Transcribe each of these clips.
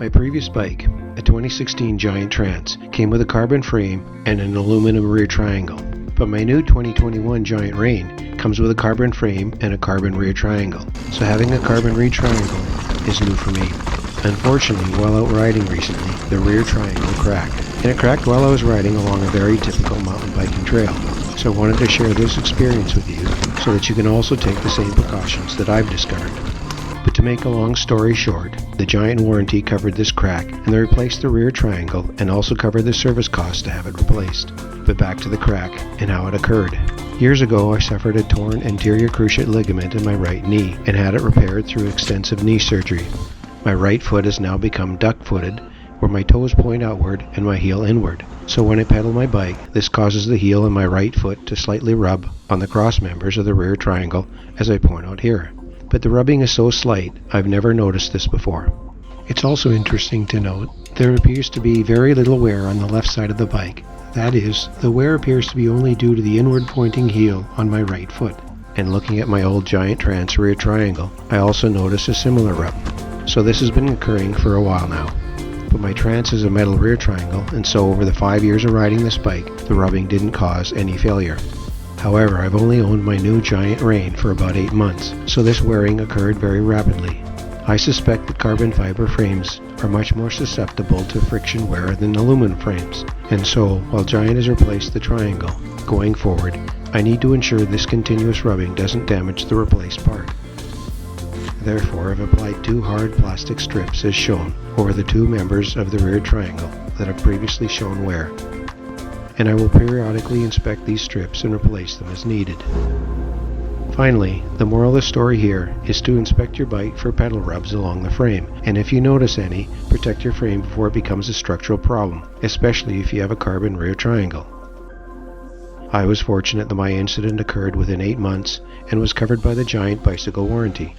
My previous bike, a 2016 Giant Trance, came with a carbon frame and an aluminum rear triangle. But my new 2021 Giant Rain comes with a carbon frame and a carbon rear triangle. So having a carbon rear triangle is new for me. Unfortunately, while out riding recently, the rear triangle cracked. And it cracked while I was riding along a very typical mountain biking trail. So I wanted to share this experience with you so that you can also take the same precautions that I've discovered. But to make a long story short, the Giant warranty covered this crack and they replaced the rear triangle and also covered the service cost to have it replaced. But back to the crack and how it occurred. Years ago I suffered a torn anterior cruciate ligament in my right knee and had it repaired through extensive knee surgery. My right foot has now become duck-footed, where my toes point outward and my heel inward. So when I pedal my bike, this causes the heel in my right foot to slightly rub on the cross members of the rear triangle as I point out here. But the rubbing is so slight, I've never noticed this before. It's also interesting to note there appears to be very little wear on the left side of the bike. That is, the wear appears to be only due to the inward pointing heel on my right foot. And looking at my old Giant Trance rear triangle, I also notice a similar rub. So this has been occurring for a while now. But my Trance is a metal rear triangle, and so over the 5 years of riding this bike, the rubbing didn't cause any failure. However, I've only owned my new Giant Rain for about 8 months, so this wearing occurred very rapidly. I suspect that carbon fiber frames are much more susceptible to friction wear than aluminum frames, and so, while Giant has replaced the triangle, going forward, I need to ensure this continuous rubbing doesn't damage the replaced part. Therefore, I've applied 2 hard plastic strips as shown over the 2 members of the rear triangle that have previously shown wear. And I will periodically inspect these strips and replace them as needed. Finally, the moral of the story here is to inspect your bike for pedal rubs along the frame, and if you notice any, protect your frame before it becomes a structural problem, especially if you have a carbon rear triangle. I was fortunate that my incident occurred within 8 months and was covered by the Giant bicycle warranty.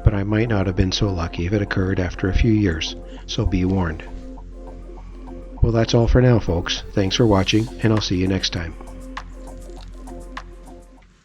But I might not have been so lucky if it occurred after a few years, so be warned. Well, that's all for now, folks. Thanks for watching, and I'll see you next time.